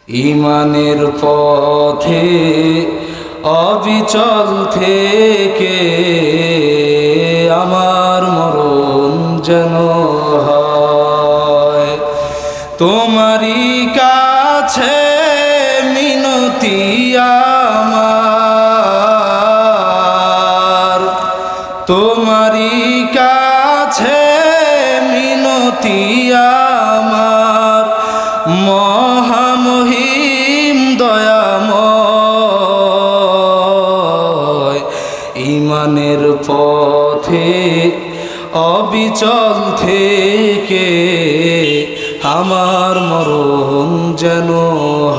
ঈমানের পথে অবিচল থেকে আমার মরণ যেন হয়। তোমারই কাছে মিনতি আমার, তোমারই কাছে মিনতি আমার, মহামহিম দয়াময়। ঈমানের পথে অবিচল থেকে আমার মরণ যেন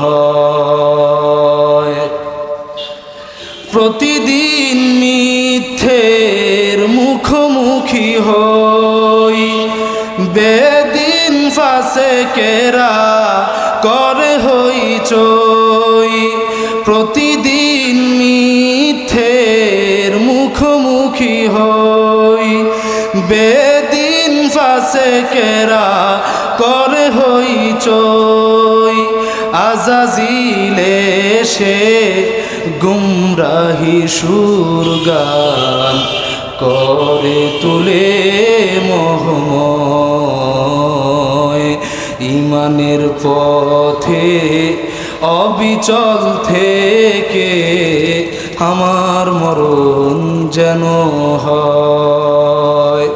হয়। প্রতিদিন মিথ্যের মুখোমুখি হই, বেদিন ফাসেকেরা করে হইচই। প্রতিদিন মিথ্যের মুখোমুখি হই, বেদিন ফাসেকেরা করে হইচই। আজাজিল এসে গুমরাহি সুর গান করে তুলে মোহময়। ঈমানের পথে অবিচল থেকে আমার মরণ যেন হয়।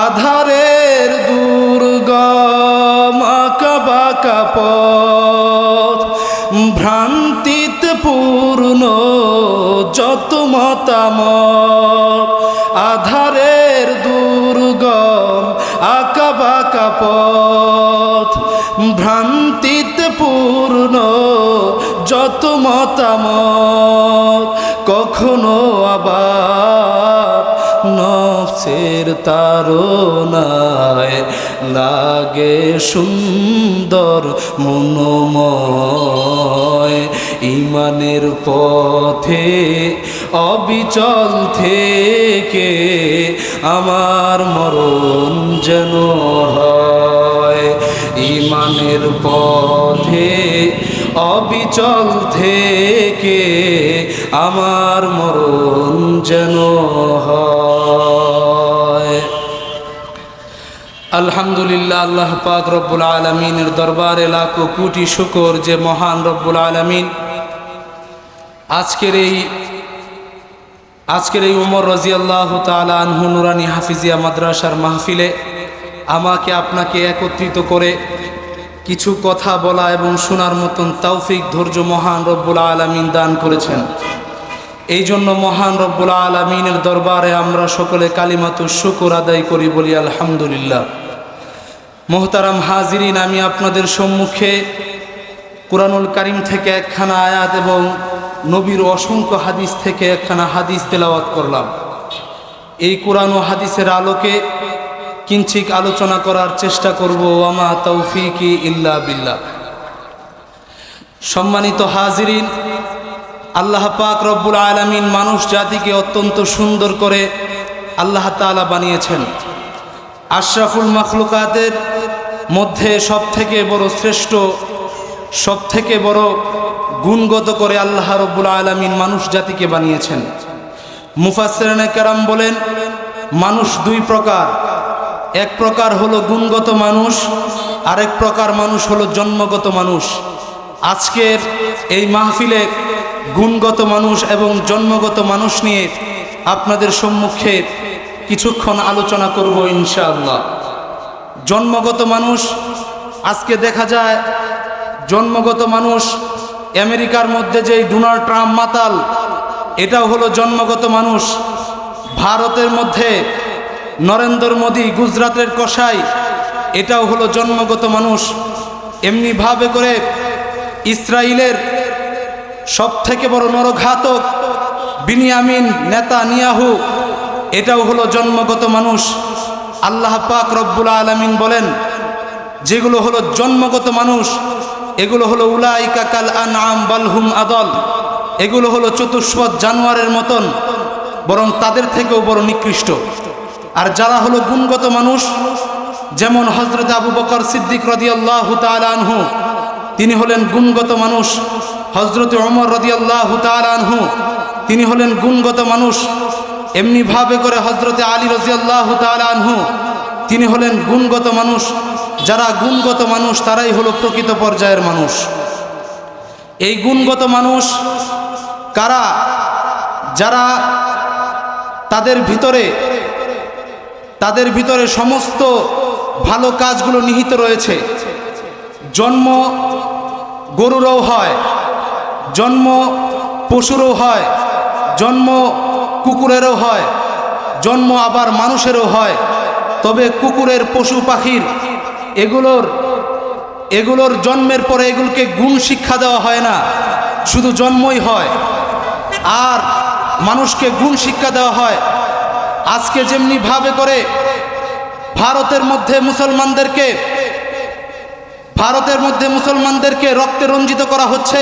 আধারের দুর্গম আঁকা বাঁকা পথ, ভ্রান্তিতে পূর্ণ যত মতামত। আধারের দুর্গম আঁকা বাঁকা পথ, ভ্রান্তিতে পূর্ণ যত মতামত। কখনো আবার নফসের তাড়নায় লাগে সুন্দর মনোময়। ঈমানের পথে অবিচল থেকে আমার মরণ যেন হয়। ঈমানের পথে অবিচল থেকে আমার মরণ যেন হয়। আলহামদুলিল্লাহ, আল্লাহ পাক রব্বুল আলামিনের দরবারে লাখো কোটি শুকর যে মহান রব্বুল আলামিন আজকের এই উমর রাদিয়াল্লাহু তাআলা আনহু নুরানি হাফিজিয়া মাদ্রাসার মাহফিলে আমাকে আপনাকে একত্রিত করে কিছু কথা বলা এবং শোনার মতন তৌফিক ধৈর্য মহান রব্বুল আলামিন দান করেছেন। এই জন্য মহান রব্বুল আলামিনের দরবারে আমরা সকলে কালিমাতুশ শুকর আদায় করি, বলি আলহামদুলিল্লাহ। মোহতারাম হাজিরিন, আমি আপনাদের সম্মুখে কুরআনুল কারীম থেকে একখানা আয়াত এবং নবীর অসংখ্য হাদিস থেকে একখানা হাদিস তেলাওয়াত করলাম। এই কুরআন ও হাদিসের আলোকে কিঞ্চিত আলোচনা করার চেষ্টা করব। ওয়ামা তৌফিকি ইল্লা বিল্লাহ। সম্মানিত হাজিরিন, আল্লাহ পাক রব্বুল আলামিন মানুষ জাতিকে অত্যন্ত সুন্দর করে আল্লাহ তাআলা বানিয়েছেন। আশরাফুল মাখলুকাতের মধ্যে সবথেকে বড় শ্রেষ্ঠ, সবথেকে বড় গুণগত করে আল্লাহ রব্বুল আলামিন মানুষ জাতিকে বানিয়েছেন। মুফাসসিরিনে কেরাম বলেন, মানুষ দুই প্রকার। এক প্রকার হলো গুণগত মানুষ, আরেক প্রকার মানুষ হলো জন্মগত মানুষ। আজকের এই মাহফিলে গুণগত মানুষ এবং জন্মগত মানুষ নিয়ে আপনাদের সম্মুখে কিছুক্ষণ আলোচনা করব ইনশাআল্লাহ। জন্মগত মানুষ, আজকে দেখা যায় জন্মগত মানুষ, আমেরিকার মধ্যে যে ডোনাল্ড ট্রাম্প মাতাল, এটাও হলো জন্মগত মানুষ। ভারতের মধ্যে নরেন্দ্র মোদী, গুজরাটের কসাই, এটাও হলো জন্মগত মানুষ। এমনিভাবে করে ইসরায়েলের সবথেকে বড় নরঘাতক বিনিয়ামিন নেতানিয়াহু, এটাও হলো জন্মগত মানুষ। আল্লাহ পাক রব্বুল আলামিন বলেন, যেগুলো হলো জন্মগত মানুষ এগুলো হলো উলাইকা কাল আনআম বাল হুম আদল, এগুলো হলো চতুষ্পদ জানোয়ারের মতন, বরং তাদের থেকেও বড় নিকৃষ্ট। আর যারা হলো গুণগত মানুষ, যেমন হযরত আবু বকর সিদ্দিক রাদিয়াল্লাহু তাআলা আনহু, তিনি হলেন গুণগত মানুষ। হযরত ওমর রাদিয়াল্লাহু তাআলা আনহু তিনি হলেন গুণগত মানুষ। এমনিভাবে করে হযরত আলী রাদিয়াল্লাহু তাআলা আনহু তিনি হলেন গুণগত মানুষ। যারা গুণগত মানুষ তারাই হলো প্রকৃত পর্যায়ের মানুষ। এই গুণগত মানুষ কারা? যারা তাদের ভিতরে সমস্ত ভালো কাজগুলো নিহিত রয়েছে। জন্ম গরুরও হয়, জন্ম পশুরও হয়, জন্ম কুকুরেরও হয়, জন্ম আবার মানুষেরও হয়। তবে কুকুরের, পশু পাখির এগুলোর জন্মের পরে এগুলোকে গুণ শিক্ষা দেওয়া হয় না, শুধু জন্মই হয়। আর মানুষকে গুণ শিক্ষা দেওয়া হয়। আজকে যেমনি ভাবে করে ভারতের মধ্যে মুসলমানদেরকে রক্তে রঞ্জিত করা হচ্ছে।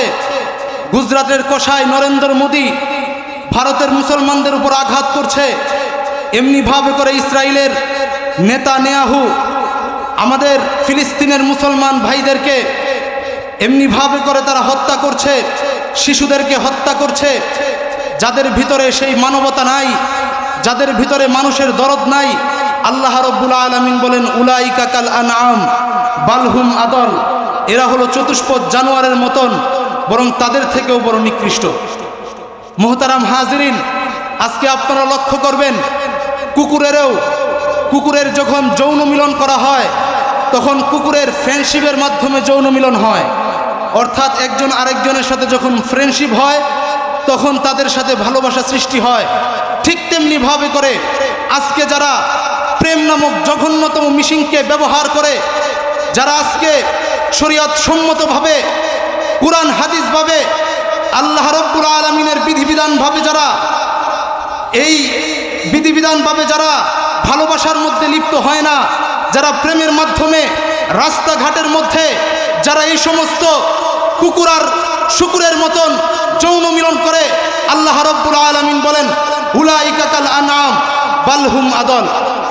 গুজরাটের কসাই নরেন্দ্র মোদী ভারতের মুসলমানদের উপর আঘাত করছে। এমনি ভাবে করে ইসরায়েলের নেতানিয়াহু আমাদের ফিলিস্তিনের মুসলমান ভাইদেরকে এমনি ভাবে করে তারা হত্যা করছে, শিশুদেরকে হত্যা করছে। যাদের ভিতরে সেই মানবতা নাই, যাদের ভিতরে মানুষের দরদ নাই, আল্লাহ রাব্বুল আলামিন বলেন উলাইকা কাল আনআম বাল হুম আদল, এরা হলো চতুষ্পদ জানোয়ারের মতন, বরং তাদের থেকেও বড় নিকৃষ্ট। মুহতারাম হাজিরিন, আজকে আপনারা লক্ষ্য করবেন কুকুরের যখন যৌন মিলন করা হয় তখন কুকুরের ফ্রেন্ডশিপের মাধ্যমে যৌন মিলন হয়। অর্থাৎ একজন আরেকজনের সাথে যখন ফ্রেন্ডশিপ হয় তখন তাদের সাথে ভালোবাসা সৃষ্টি হয়। ঠিক তেমনি ভাবে করে আজকে যারা প্রেম নামক জঘন্যতম মিশিংকে ব্যবহার করে, যারা আজকে শরীয়ত সম্মতভাবে, কুরআন হাদিস ভাবে, আল্লাহ রাব্বুল আলামিনের বিধিবিধান ভাবে যারা ভালোবাসার মধ্যে লিপ্ত হয় না, যারা প্রেমের মাধ্যমে রাস্তাঘাটের মধ্যে যারা এই সমস্ত কুকুর আর শুকুরের মতন যৌন মিলন করে, আল্লাহ রাব্বুল আলামিন বলেন উলাইকা কাল আনআম বাল হুম আদল,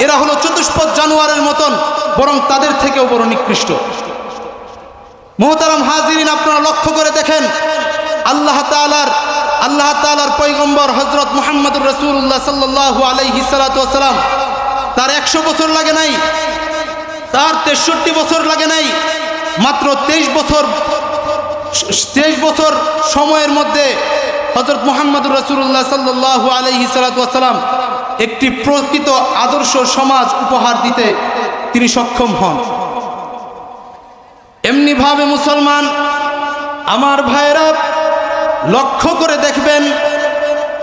এরা হলো চতুষ্পদ জানোয়ারের মতন, বরং তাদের থেকেও বড় নিকৃষ্ট। মুহতারাম হাজিরিন, আপনারা লক্ষ্য করে দেখেন আল্লাহ তাআলার পয়গম্বর হযরত মুহাম্মদুর রাসূলুল্লাহ সাল্লাল্লাহু আলাইহি সাল্লাতু ওয়াস সালাম, তার 100 বছর লাগে নাই, তার 63 বছর লাগে নাই, মাত্র 23 বছর সময়ের মধ্যে হযরত মুহাম্মদুর রাসূলুল্লাহ সাল্লাল্লাহু আলাইহি সাল্লাতু ওয়াস সালাম একটি প্রকৃত আদর্শ সমাজ উপহার দিতে তিনি সক্ষম হন। এমনি ভাবে মুসলমান আমার ভাইরা লক্ষ্য করে দেখবেন,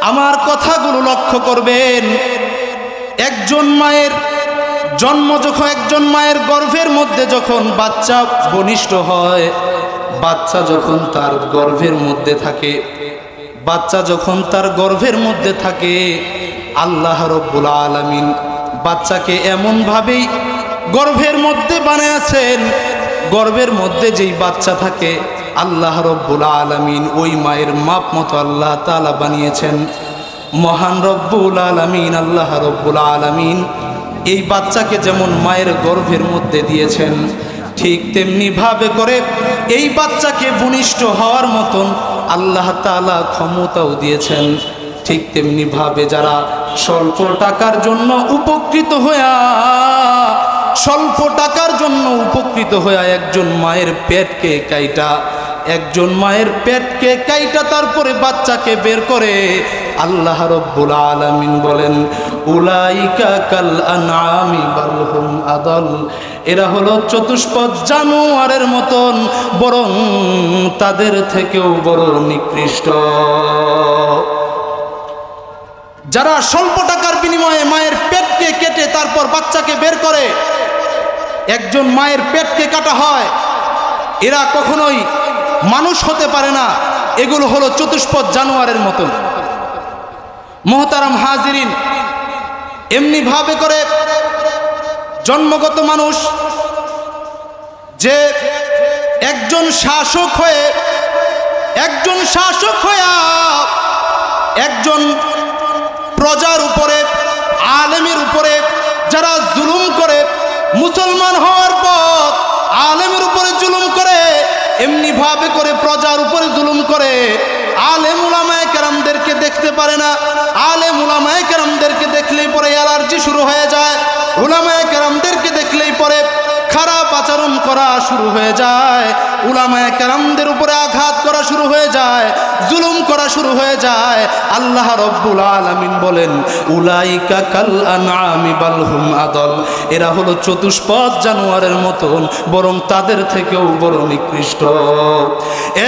আমার কথাগুলো লক্ষ্য করবেন। একজন মায়ের গর্ভের মধ্যে যখন বাচ্চা বনিষ্ঠ হয়, বাচ্চা যখন তার গর্ভের মধ্যে থাকে, আল্লাহ রাব্বুল আলামিন বাচ্চাকে এমন ভাবেই গর্ভের মধ্যে বানিয়েছেন, গর্ভের মধ্যে যেই বাচ্চা থাকে আল্লাহ রাব্বুল আলামিন ওই মায়ের মাপ মতো আল্লাহ তাআলা বানিয়েছেন। মহান রব্বুল আলামিন আল্লাহ রাব্বুল আলামিন এই বাচ্চাকে যেমন মায়ের গর্ভের মধ্যে দিয়েছেন, ঠিক তেমনি ভাবে করে এই বাচ্চাকে বনিষ্ঠ হওয়ার মতন আল্লাহ তাআলা ক্ষমতাও দিয়েছেন। ঠিক তেমনি ভাবে যারা স্বল্প টাকার জন্য উপকৃত হয়ে একজন মায়ের পেটকে কাইটা তারপরে বাচ্চাকে বের করে, আল্লাহ রাব্বুল আলামিন বলেন উলাইকা কাল আনআমি বাল হুম আদল, এরা হলো চতুষ্পদ জানোয়ারের মতন, বরং তাদের থেকেও বড় নিকৃষ্ট। যারা স্বল্প টাকার বিনিময়ে মায়ের পেটকে কেটে তারপর বাচ্চাকে বের করে, একজন মায়ের পেটকে কাটা হয়, এরা কখনোই মানুষ হতে পারে না, এগুলো হলো চতুষ্পদ জানোয়ারের মতন। মুহতারাম হাজিরিন, এমনি ভাবে করে জন্মগত মানুষ যে একজন শাসক হয়ে একজন প্রজার উপরে, আলেমের উপরে যারা জুলুম করে, মুসলমান হওয়ার পর আলেমের উপরে জুলুম করে, এমনি ভাবে করে প্রজার উপরে জুলুম করে, আলেম উলামায়ে কেরামদেরকে দেখতে পারে না। আলেম উলামায়ে কেরামদেরকে দেখলেই পরে অ্যালার্জি শুরু হয়ে যায়। উলামায়ে কেরামদেরকে দেখলেই পরে খারাপ আচরণ করা শুরু হয়ে যায়, উলামায়ে কেরামদের উপরে আঘাত করা শুরু হয়ে যায়, জুলুম করা শুরু হয়ে যায়। আল্লাহ রব্বুল আলামিন বলেন, উলাইকা কাল আনআমি বাল হুম আদল, এরা হলো চতুষ্পদ জানোয়ারের মতন, বরং তাদের থেকেও বড় নিকৃষ্ট।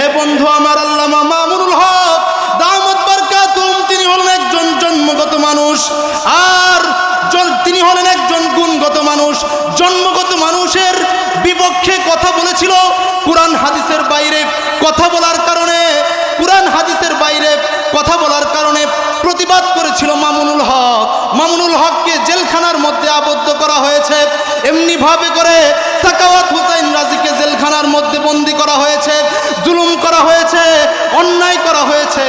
এ বন্ধু আমার, আল্লামা মামুনুল হক দামাত বারকাতুহুম, তিনি হলেন একজন জন্মগত মানুষ, আর তিনি হলেন একজন গুণগত মানুষ। জন্মগত মানুষের বিপক্ষে কথা বলেছিল, কুরআন হাদিসের বাইরে কথা বলার কারণে, কুরআন হাদিসের বাইরে কথা বলার কারণে প্রতিবাদ করেছিল মামুনুল হক। মামুনুল হককে জেলখানার মধ্যে আবদ্ধ করা হয়েছে। এমনি ভাবে করে সাকাওয়াত হুসাইন রাজিকে জেলখানার মধ্যে বন্দী করা হয়েছে, জুলুম করা হয়েছে, অন্যায় করা হয়েছে।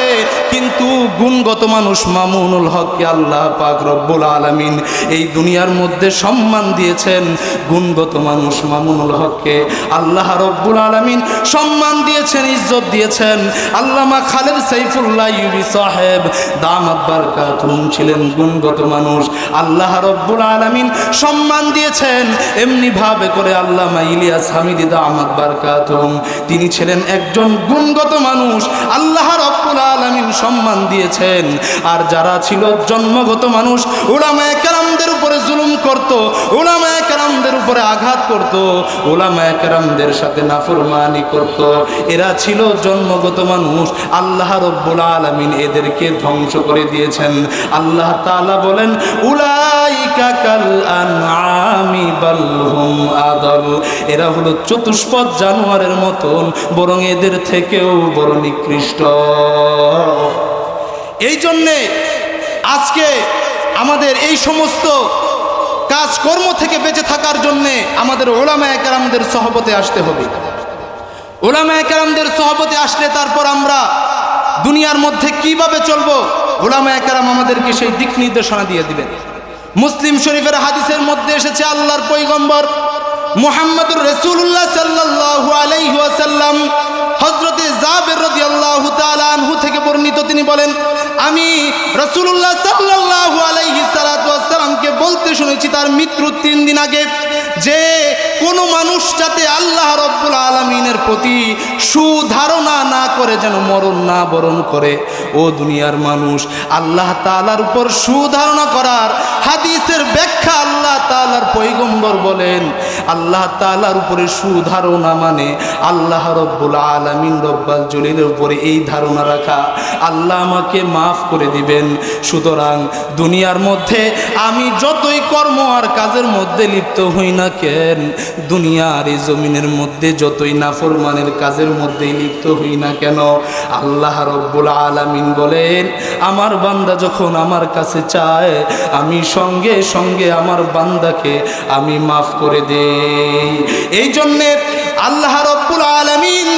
কিন্তু গুণগত মানুষ মামুনুল হককে আল্লাহ পাক রব্বুল আলামিন এই দুনিয়ার মধ্যে সম্মান দিয়েছেন। গুণগত মানুষ মামুনুল হককে আল্লাহ রব্বুল আলামিন সম্মান দিয়েছেন, ইজ্জত দিয়েছেন। আল্লামা খালেদ সাইফুল্লাহ ইউবি সাহেব দামাত বারকাতুহুম ছিলেন গুণগত মানুষ, আল্লাহ রব্বুল আলামিন সম্মান দিয়েছেন। এমনি ভাবে করে আল্লামা ইলিয়াস হামিদি দামাত বারকাতুহুম, তিনি ছিলেন একজন গুণগত মানুষ, আল্লাহ রব্বুল আলামিন সম্মান দিয়েছেন। আর যারা ছিল জন্মগত মানুষ, উলামায়ে কেরামদের উপরে জুলুম করত, উলামায়ে কেরামদের উপরে আঘাত করত, উলামায়ে কেরামদের সাথে নাফরমানি করত, এরা ছিল জন্মগত মানুষ। আল্লাহ রব্বুল আলামিন এদেরকে ধ্বংস করে দিয়েছেন। আল্লাহ তাআলা বলেন, উলাইকা কাল আনআমি বাল হুম আদল, এরা হলো চতুষ্পদ জানোয়ারের মতন, বরং এদের থেকেও বড় নিকৃষ্ট। এই জন্যে আজকে আমাদের এই সমস্ত কাজকর্ম থেকে বেঁচে থাকার জন্যে আমাদের উলামায়ে কেরামদের সহবতে আসতে হবে। উলামায়ে কেরামদের সহবতে আসলে তারপর আমরা দুনিয়ার মধ্যে কিভাবে চলবো, উলামায়ে কেরাম আমাদেরকে সেই দিক নির্দেশনা দিয়ে দিবেন। মুসলিম শরীফের হাদিসের মধ্যে এসেছে, আল্লাহর পয়গম্বর মুহাম্মদুর রাসূলুল্লাহ সাল্লাল্লাহু আলাইহি ওয়াসাল্লাম হযরতে জাবের রাদিয়াল্লাহু তাআলা আনহু থেকে বর্ণিত, তিনি বলেন, আমি রাসূলুল্লাহ সাল্লাল্লাহু আলাইহি সাল্লামকে বলতে শুনেছি তার মৃত্যুর 3 দিন আগে, যে কোনো মানুষ যাতে আল্লাহ রব্বুল আলামিনের প্রতি সুধারণা না করে যেন মরণ না বরণ করে। ও দুনিয়ার মানুষ, আল্লাহ তাআলার উপর সুধারণা করার হাদিসের ব্যাখ্যা আল্লাহ তাআলার পয়গম্বর বলেন, আল্লাহ তাআলার উপরে সুধারণা মানে আল্লাহ রব্বুল আলামিন রব্বাল জলিলের উপরে এই ধারণা রাখা, আল্লাহ আমাকে মাফ করে দিবেন। সুতরাং দুনিয়ার মধ্যে আমি যতই কর্ম আর কাজের মধ্যে লিপ্ত হই না কেন, দুনিয়ার এই জমিনের মধ্যে যতই নাফরমানের কাজের মধ্যেই লিপ্ত হই না কেন, আল্লাহ রব্বুল আলামিন বলেন, আমার বান্দা যখন আমার কাছে চায়, আমি সঙ্গে সঙ্গে আমার বান্দাকে আমি মাফ করে দেই। এই জন্যে আল্লাহ রব্বুল আলামিন,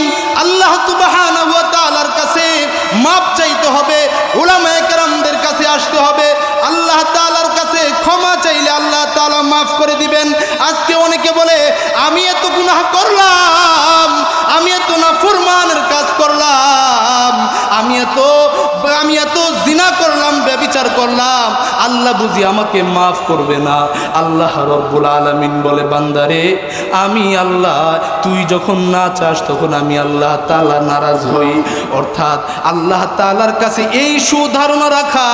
আল্লাহ সুবহানাহু ওয়া তাআলার কাছে মাফ চাইতে হবে, উলামায়ে কেরামদের কাছে আসতে হবে, আল্লাহ তাআলার কাছে ক্ষমা চাইলে আল্লাহ তাআলা মাফ করে দিবেন। আজকে অনেকে বলে, আমি এত গুনাহ করলাম, আমি এত নাফরমানের কাজ করলাম, আমি এত জিনা করলাম, ব্যভিচার করলাম, আল্লাহ বুঝি আমাকে মাফ করবে না। আল্লাহ রব্বুল আলামিন বলে, বান্দারে, আমি আল্লাহ, তুই যখন না চাস তখন আমি আল্লাহ তাআলা নারাজ হই। অর্থাৎ আল্লাহ তাআলার কাছে এই সুধারণা রাখা,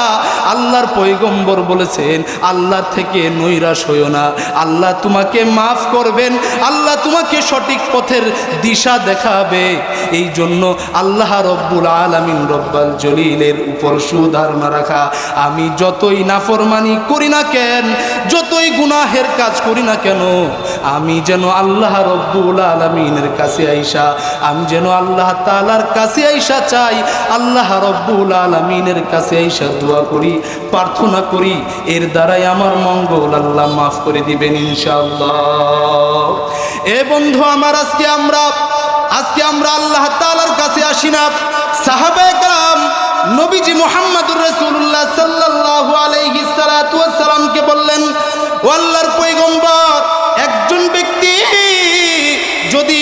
আল্লাহর পয়গম্বর বলেছেন, আল্লাহর থেকে নৈরাশ হইও না, আল্লাহ তোমাকে মাফ করবেন, আল্লাহ তোমাকে সঠিক পথের দিশা দেখাবে। এই জন্য আল্লাহ রব্বুল আলামিন রব্বাল জলিলের উপর সুধারণা রাখা, আমি যতই নাফরমানি করি না কেন, যতই গুনাহের কাজ করি না কেন, আমি যেন আল্লাহ রব্বুল আলামিনের কাছে আইসা, আমি যেন আল্লাহ তাআলার কাছে আইসা চাই, আল্লাহ রব্বুল আলামিনের কাছে আইসা দোয়া করি, প্রার্থনা করি, এর দ্বারাই আমার মঙ্গল আল্লাহ মাফ করে দিবেন ইনশাআল্লাহ। এ বন্ধু আমার, আজকে আমরা আল্লাহ তাআলার কাছে আসি না। সাহাবায়ে কেরাম নবীজি মুহাম্মদুর রাসূলুল্লাহ সাল্লাল্লাহু আলাইহি সাল্লামকে বললেন, ও আল্লাহর পয়গম্বর, একজন ব্যক্তি যদি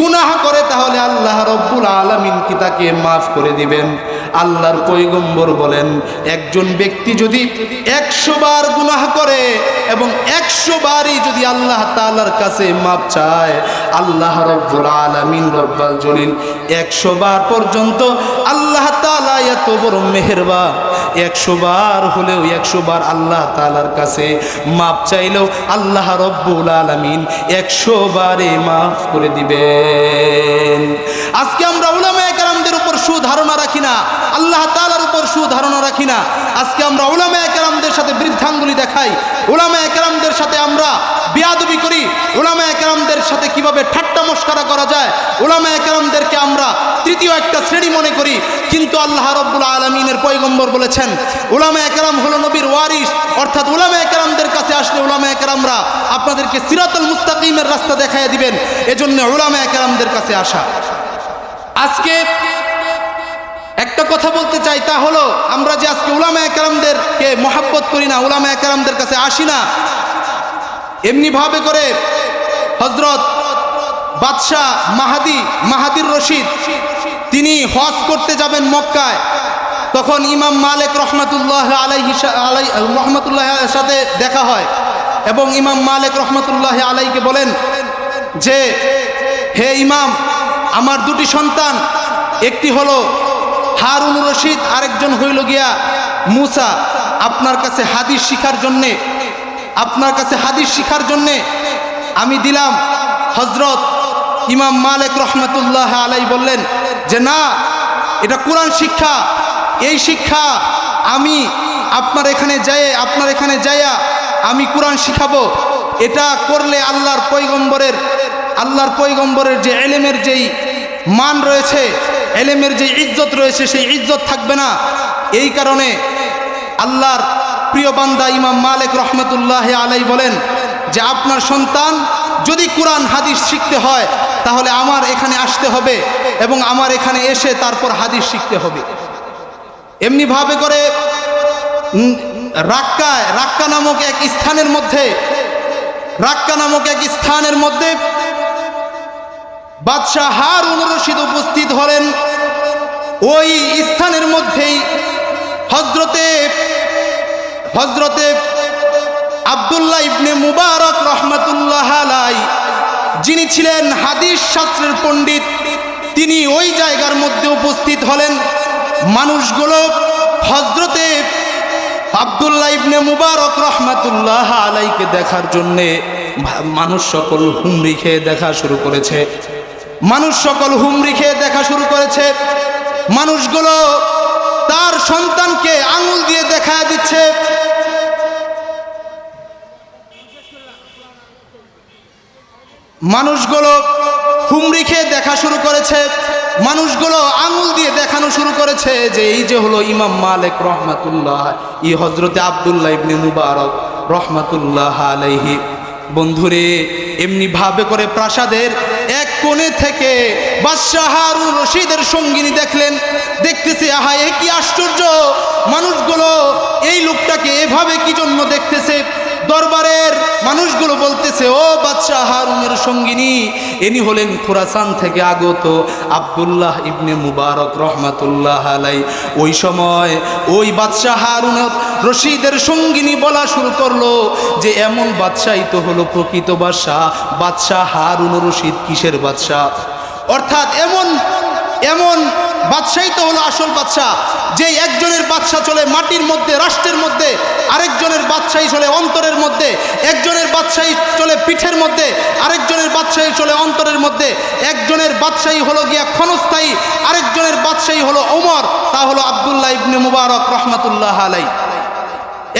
গুনাহ করে তাহলে তাহলে আল্লাহ রব্বুল আলামিন কি তাকে মাফ করে দিবেন? আল্লাহর পয়গম্বর বলেন, একজন ব্যক্তি যদি 100 বার গুনাহ করে এবং 100 বারই যদি আল্লাহ তাআলার কাছে মাফ চায়, আল্লাহ রব্বুল আলামিন রব্বুল জলিল 100 বার পর্যন্ত আল্লাহ তাআলা এত বড় মেহেরবান, 100 বার হলেও 100 বার আল্লাহ তাআলার কাছে মাফ চাইলেও আল্লাহ রব্বুল আলামিন 100 বারে মাফ করে দিবেন। আজকে আমরা উলামায়ে কেরামদের উপর সুধারণা রাখি না, আল্লাহ তাআলার উপর সুধারণা রাখি না। আজকে আমরা উলামায়ে কেরামদের সাথে বৃদ্ধাঙ্গুলি দেখাই, উলামায়ে কেরামদের সাথে আমরা বেয়াদবি করি, উলামায়ে কেরামদের সাথে কিভাবে ঠাট্টা মশকরা করা যায়, উলামায়ে কেরামদেরকে আমরা তৃতীয় একটা শ্রেণী মনে করি। কিন্তু আল্লাহ রব্বুল আলামিনের পয়গম্বর বলেছেন, উলামায়ে কেরাম হলো নবীর ওয়ারিস, অর্থাৎ উলামায়ে কেরামদের কাছে আসলে উলামায়ে কেরামরা আপনাদেরকে সিরাতুল মুস্তাকিমের রাস্তা দেখাইয়া দিবেন। এজন্য উলামায়ে কেরামদের কাছে আসা। আজকে একটা কথা বলতে চাই, তা হলো আমরা যে আজকে উলামায়ে কেরামদেরকে মহব্বত করি না, উলামায়ে কেরামদের কাছে আসি না, এমনি ভাবে করে হযরত বাদশাহ মাহাদির রশিদ তিনি হজ করতে যাবেন মক্কায়, তখন ইমাম মালিক রহমাতুল্লাহ আলাইহির সাথে দেখা হয় এবং ইমাম মালিক রহমাতুল্লাহ আলাইকে বলেন যে, হে ইমাম, আমার দুটি সন্তান, একটি হলো হারুন রশিদ, আরেকজন হইল গিয়া মুসা, আপনার কাছে হাদিস শিখার জন্যে আমি দিলাম। হযরত ইমাম মালিক রহমাতুল্লাহ আলাই বললেন যে না, এটা কোরআন শিক্ষা, এই শিক্ষা আমি আপনার এখানে যাইয়া আমি কোরআন শিখাবো। এটা করলে আল্লাহর পয়গম্বরের যে এলেমের যেই মান রয়েছে, এলেমের যে ইজ্জত রয়েছে, সেই ইজ্জত থাকবে না। এই কারণে আল্লাহর প্রিয় বান্দা ইমাম মালিক রহমাতুল্লাহ আলাই বলেন যে আপনার সন্তান যদি কোরআন হাদিস শিখতে হয় তাহলে আমার এখানে আসতে হবে এবং আমার এখানে এসে তারপর হাদিস শিখতে হবে। এমনি ভাবে করে রাক্কা নামক এক স্থানের মধ্যে বাদশাহ হারুন রশিদ উপস্থিত হলেন। ওই স্থানের মধ্যেই হযরতে আব্দুল্লাহ ইবনে মুবারক রহমাতুল্লাহ আলাই, যিনি ছিলেন হাদিস শাস্ত্রের পণ্ডিত, তিনি ওই জায়গার মধ্যে উপস্থিত হলেন। মানুষগুলো হযরতে আব্দুল্লাহ ইবনে মুবারক রহমাতুল্লাহ আলাইকে দেখার জন্যে মানুষ সকল হুমড়ি খেয়ে দেখা শুরু করেছে। মানুষগুলো তার সন্তানকে আঙুল দিয়ে দেখা দিচ্ছে। মানুষগুলো হুমড়ি খেয়ে দেখা শুরু করেছে, মানুষগুলো আঙুল দিয়ে দেখানো শুরু করেছে যে এই যে হলো ইমাম মালিক রহমাতুল্লাহ, হযরতে আব্দুল্লাহ ইবনে মুবারক রহমাতুল্লাহ আলাইহি। বন্ধুরে, এমনি ভাবে করে প্রাসাদের এক কোণে থেকে বাদশাহ হারুন রশিদের সঙ্গিনী দেখতেছে, আহা এ কি আশ্চর্য! মানুষগুলো এই লোকটাকে এভাবে কি জন্য দেখতেছে? দরবারের মানুষগুলো বলতেছে, ও বাদশাহ হারুনের সঙ্গিনী, ইনি হলেন খুরাসান থেকে আগত আব্দুল্লাহ ইবনে মুবারক রহমাতুল্লাহ আলাই। ওই সময় ওই বাদশাহ হারুন রশিদের সঙ্গিনী বলা শুরু করলো যে এমন বাদশাহই তো হলো প্রকৃত বাদশাহ হারুন রশিদ কিসের বাদশাহ? অর্থাৎ এমন বাদশাহই তো হলো আসল বাদশাহ, যে একজনের বাদশাহ চলে মাটির মধ্যে, রাষ্ট্রের মধ্যে, আরেকজনের বাদশাহী চলে অন্তরের মধ্যে, একজনের বাদশাহী চলে পিঠের মধ্যে, আরেকজনের বাদশাহী চলে অন্তরের মধ্যে, একজনের বাদশাহী হলো গিয়া ক্ষণস্থায়ী, আরেকজনের বাদশাহী হলো ওমর, তা হলো আব্দুল্লাহ ইবনে মুবারক রহমাতুল্লাহ আলাই।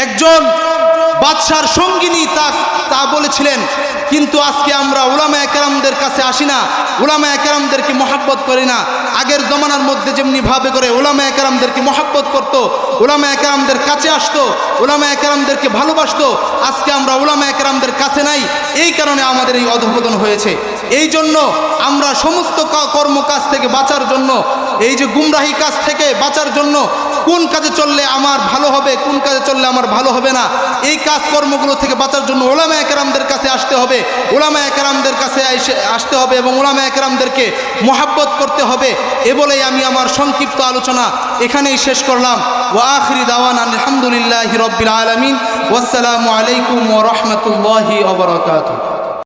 একজন বাদশার সঙ্গিনী তা বলেছিলেন। কিন্তু আজকে আমরা উলামায়ে কেরামদের কাছে আসি না, উলামায়ে কেরামদেরকে মহব্বত করি না। আগের জমানার মধ্যে যেমনি ভাবে করে উলামায়ে কেরামদেরকে মহব্বত করতো, উলামায়ে কেরামদের কাছে আসতো, উলামায়ে কেরামদেরকে ভালোবাসতো, আজকে আমরা উলামায়ে কেরামদের কাছে নাই। এই কারণে আমাদের এই অধঃপতন হয়েছে। এই জন্য আমরা সমস্ত কর্মকাজ থেকে বাঁচার জন্য, এই যে গুমরাহি কাজ থেকে বাঁচার জন্য কোন কাজে চললে আমার ভালো হবে, কোন কাজে চললে আমার ভালো হবে না, এই কাজকর্মগুলো থেকে বাঁচার জন্য উলামায়ে কেরামদের কাছে আসতে হবে, উলামায়ে কেরামদের কাছে আসতে হবে এবং উলামায়ে কেরামদেরকে মহাব্বত করতে হবে। এ বলেই আমি আমার সংক্ষিপ্ত আলোচনা এখানেই শেষ করলাম। ওয়া আখিরি দাওয়ানা আলহামদুলিল্লাহি রাব্বিল আলামিন। ওয়াসসালামু আলাইকুম ওয়া রাহমাতুল্লাহি ওয়া বারাকাতুহু।